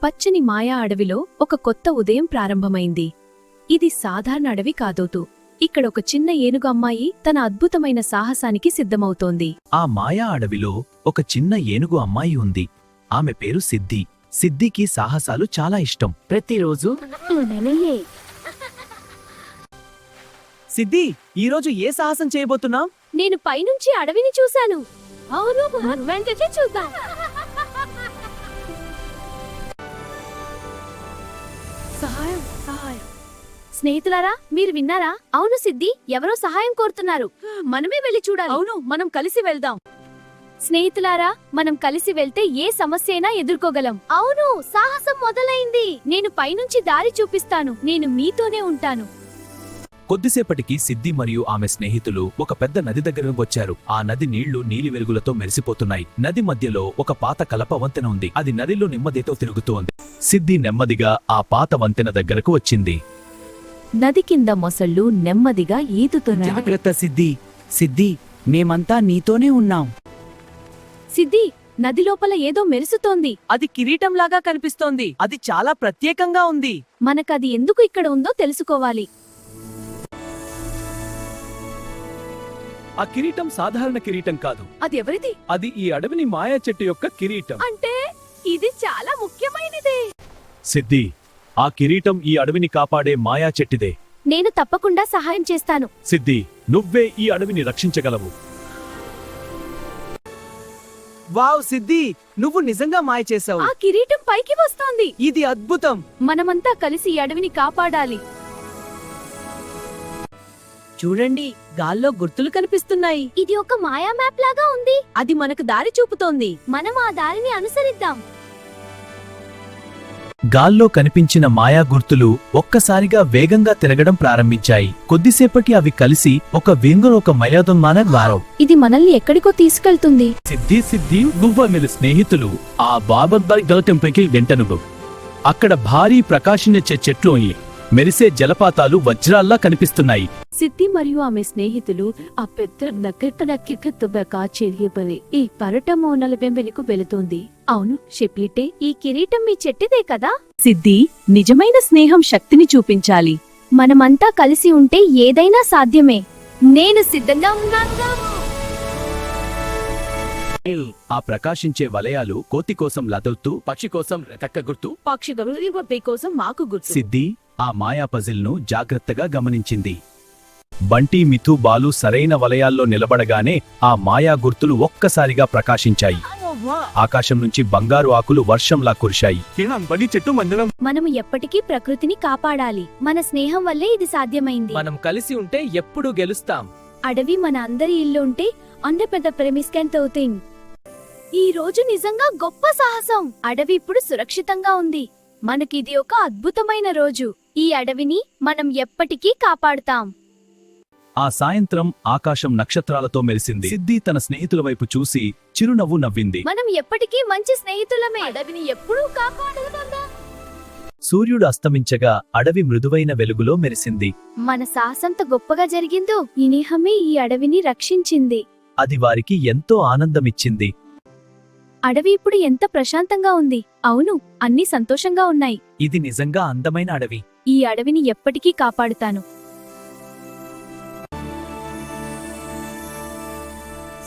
పచ్చని మాయా అడవిలో ఒక కొత్త ఉదయం ప్రారంభమైంది. ఇది సాధారణ అడవి కాదోతూ ఇక్కడొక చిన్న ఏనుగు అమ్మాయి తన అద్భుతమైన సాహసానికి సిద్ధమవుతోంది. ఆ మాయా అడవిలో ఒక చిన్న ఏనుగు అమ్మాయి ఉంది. ఆమె పేరు సిద్ధి. సిద్ధికి సాహసాలు చాలా ఇష్టం. ప్రతిరోజు సిద్ధి, ఈరోజు ఏ సాహసం చేయబోతున్నాం? నేను పైనుంచి అడవిని చూశాను. అవును, వెంటనే చూద్దాం. సహాయం సహాయం. స్నేహితులారా, మీరు విన్నారా? అవును సిద్ధి, ఎవరో సహాయం కోరుతున్నారు. మనమే వెళ్ళి చూడాలి. అవును, మనం కలిసి వెళ్దాం. స్నేహితులారా, మనం కలిసి వెళ్తే ఏ సమస్య అయినా ఎదుర్కోగలం. అవును, సాహసం మొదలైంది. నేను పైనుంచి దారి చూపిస్తాను. నేను మీతోనే ఉంటాను. కొద్దిసేపటికి సిద్ధి మరియు ఆమె స్నేహితులు ఒక పెద్ద నది దగ్గరకు వచ్చారు. ఆ నది నీళ్లు నీలి వెలుగులతో మెరిసిపోతున్నాయి. నది మధ్యలో ఒక పాత కలప వంతెన ఉంది. అది నదిలో నెమ్మదితో తిరుగుతూ ఉంది. సిద్ధి నెమ్మదిగా ఆ పాత వంతెన దగ్గరకు వచ్చింది. నది కింద మొసళ్ళు నెమ్మదిగా ఈదుతున్నాయి. జాగ్రత్త సిద్ధి. సిద్ధి, మేమంతా నీతోనే ఉన్నాం. సిద్ధి, నది లోపల ఏదో మెరుసుతోంది. అది కిరీటంలాగా కనిపిస్తోంది. అది చాలా ప్రత్యేకంగా ఉంది. మనకది ఎందుకు ఇక్కడ ఉందో తెలుసుకోవాలి. ఆ కిరీటం సాధారణ కిరీటం కాదు. అది ఎవరిది? అది ఈ అడవిని మాయా చెట్టు యొక్క కిరీటం. అంటే ఇది చాలా ముఖ్యమైనదే. సిద్ధి, ఆ కిరీటం ఈ అడవిని కాపాడే మాయా చెట్టిదే. నేను తప్పకుండా సహాయం చేస్తాను. సిద్ధి, నువ్వే ఈ అడవిని రక్షించగలవు. వావ్ సిద్ధి, నువ్వు నిజంగా మాయ చేసావు. ఆ కిరీటం పైకి వస్తోంది. ఇది అద్భుతం. మనమంతా కలిసి ఈ అడవిని కాపాడాలి. చూడండి, గాల్లో గుర్తులు కనిపిస్తున్నాయి. ఇది ఒక మాయా మ్యాప్ లాగా ఉంది. అది మనకు దారి చూపుతోంది. మనం ఆ దారిని అనుసరిద్దాం. గాల్లో కనిపించిన మాయా గుర్తులు ఒక్కసారిగా వేగంగా తిరగడం ప్రారంభించాయి. కొద్దిసేపటి అవి కలిసి ఒక వెంగురొక మయాదొమ్మాన వారం. ఇది మనల్ని ఎక్కడికో తీసుకెళ్తుంది. సిద్ధి నువ్వు స్నేహితులు ఆ బాబాయ్ గౌతంపైకి వెంటనుగు. అక్కడ భారీ ప్రకాశించే చెట్లు మెరిసే జలపాతాలు వజ్రాల్లా కనిపిస్తున్నాయి. సిద్ధి మరియు ఆమె స్నేహితులు ఆ పెద్ద నక్కడక్కికత్తుబకా చెరియబలి ఈ పరటమోనల వెంబెలకు వెళుతోంది. అవును షెప్లిటే, ఈ కిరీటం మీ చెట్టిదే కదా? సిద్ధి, నిజమైన స్నేహం శక్తిని చూపించాలి. మనమంతా కలిసి ఉంటే ఏదైనా సాధ్యమే. నేను సిద్ధంగా ఉన్నాను. ఆ ప్రకాశించే వలయాలు కోతి కోసం లతవుతూ, పక్షి కోసం రెతక్క గుర్తు, పక్షి కోసం మాకు గుర్తు. సిద్ధి ఆ మాయా పజిల్ను జాగ్రత్తగా గమనించింది. బంటి, మిథు, బాలు సరైన వలయాల్లో నిలబడగానే ఆ మాయా గుర్తులు ఒక్కసారిగా ప్రకాశించాయి. ఆకాశం నుంచి బంగారు ఆకులు వర్షంలా కురిశాయి. మనము ఎప్పటికీ ప్రకృతిని కాపాడాలి. మన స్నేహం వల్లే ఇది సాధ్యమైంది. మనం కలిసి ఉంటే ఎప్పుడూ గెలుస్తాం. అడవి మన అందరి ఇల్లు ఉంటే అంత పెద్ద ప్రేమిస్కెంతవుతుంది. ఈ రోజు నిజంగా గొప్ప సాహసం. అడవి ఇప్పుడు సురక్షితంగా ఉంది. మనకిది ఒక అద్భుతమైన రోజు. ఈ అడవిని మనం ఎప్పటికీ కాపాడుతాం. ఆ సాయంత్రం ఆకాశం నక్షత్రాలతో మెరిసింది. సిద్ధి తన స్నేహితుల వైపు చూసి చిరునవ్వు నవ్వింది. మనం ఎప్పటికీ మంచి స్నేహితులమే. అడవిని ఎప్పుడూ కాపాడుకుందాం. సూర్యుడు అస్తమించగా అడవి మృదువైన వెలుగులో మెరిసింది. మన సాహసంత గొప్పగా జరిగిందో ఈ నేహమే ఈ అడవిని రక్షించింది. అది వారికి ఎంతో ఆనందమిచ్చింది. అడవి ఇప్పుడు ఎంత ప్రశాంతంగా ఉంది. అవును, అన్నీ సంతోషంగా ఉన్నాయి. ఇది నిజంగా అందమైన అడవి. ఈ అడవిని ఎప్పటికీ కాపాడుతాను.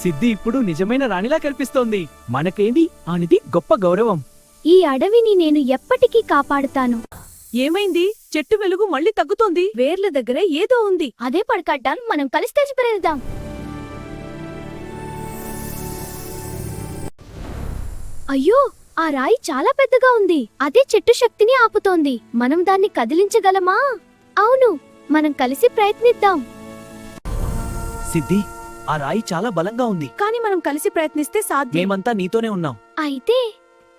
సిద్ధి ఇప్పుడు నిజమైన రాణిలా కనిపిస్తోంది. మనకేంటి ఆనిది గొప్ప గౌరవం. ఈ అడవిని నేను ఎప్పటికీ కాపాడుతాను. ఏమైంది? చెట్టు వెలుగు మళ్ళీ తగ్గుతోంది. వేర్ల దగ్గర ఏదో ఉంది. అదే పడకడ్డాం. మనం కలిసి తెచ్చి పెరేద్దాం. అయ్యో, ఆ రాయి చాలా పెద్దగా ఉంది. అదే చెట్టు శక్తిని ఆపుతోంది. మనం దాన్ని కదిలించగలమా? అవును, మనం కలిసి ప్రయత్నిద్దాం. సిద్ధి, ఆ రాయి చాలా బలంగా ఉంది. కానీ మనం కలిసి ప్రయత్నిస్తే సాధ్యం. మేమంతా నీతోనే ఉన్నాం. అయితే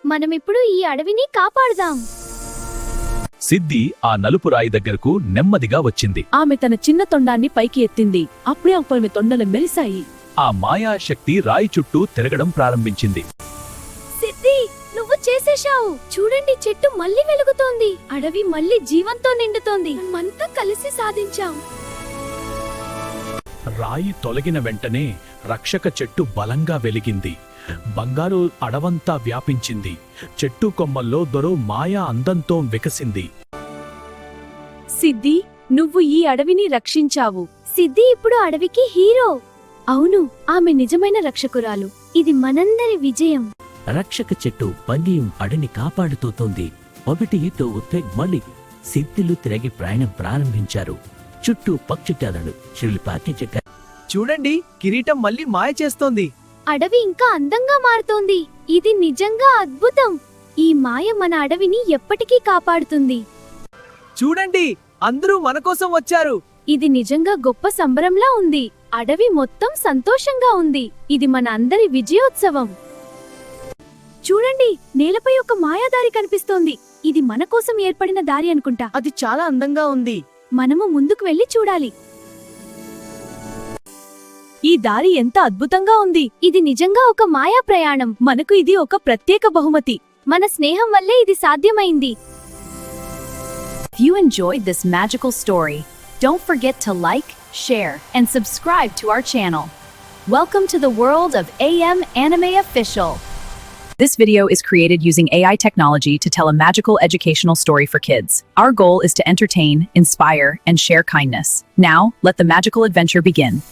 మనమిప్పుడు ఈ అడవిని కాపాడుదాం. సిద్ధి ఆ నలుపు రాయి దగ్గరకు నెమ్మదిగా వచ్చింది. ఆమె తన చిన్న తొండాన్ని పైకి ఎత్తింది. అప్పుడే ఆమె తొండలు మెరిశాయి. ఆ మాయా శక్తి రాయి చుట్టూ తిరగడం ప్రారంభించింది. సిద్ధి, నువ్వు చేసేశావు. చూడండి, చెట్టు మళ్ళీ వెలుగుతోంది. అడవి మళ్ళీ జీవంతో నిండుతోంది. మనమంతా కలిసి సాధించాం. రాయి తొలగిన వెంటనే రక్షక చెట్టు బలంగా వెలిగింది. బంగారు అడవంతా వ్యాపించింది. చెట్టు కొమ్మల్లో దొరో మాయా అందంతో వికసింది. సిద్ధి, నువ్వు ఈ అడవిని రక్షించావు. సిద్ధి ఇప్పుడు అడవికి హీరో. అవును, ఆమె నిజమైన రక్షకురాలు. ఇది మనందరి విజయం. రక్షక చెట్టు పందియం అడని కాపాడుతోంది. ఒకటితో మళ్ళీ సిద్ధిలు తిరిగి ప్రయాణం ప్రారంభించారు. చుట్టూ పక్షిటాలను శిల్పాకి చెక్క. చూడండి, కిరీటం మళ్ళీ మాయ చేస్తోంది. అడవి ఇంకా అందంగా మారుతోంది. ఇది నిజంగా అద్భుతం. ఈ మాయ మన అడవిని ఎప్పటికీ కాపాడుతుంది. చూడండి, అందరూ మన కోసం వచ్చారు. ఇది నిజంగా గొప్ప సంబరంలా ఉంది. అడవి మొత్తం సంతోషంగా ఉంది. ఇది మన అందరి విజయోత్సవం. చూడండి, నేలపై ఒక మాయాదారి కనిపిస్తోంది. ఇది మన కోసం ఏర్పడిన దారి అనుకుంటా. అది చాలా అందంగా ఉంది. మనము ముందుకు వెళ్లి చూడాలి. ఈ దారి ఎంత అద్భుతంగా ఉంది. ఇది నిజంగా ఒక మాయా ప్రయాణం. మనకు ఇది ఒక ప్రత్యేక బహుమతి. మన స్నేహం వల్లే ఇది సాధ్యమైంది. If you enjoyed this magical story, don't forget to like, share, and subscribe to our channel. Welcome to the world of AM Anime Official. This video is created using AI technology to tell a magical educational story for kids. Our goal is to entertain, inspire, and share kindness. Now, let the magical adventure begin.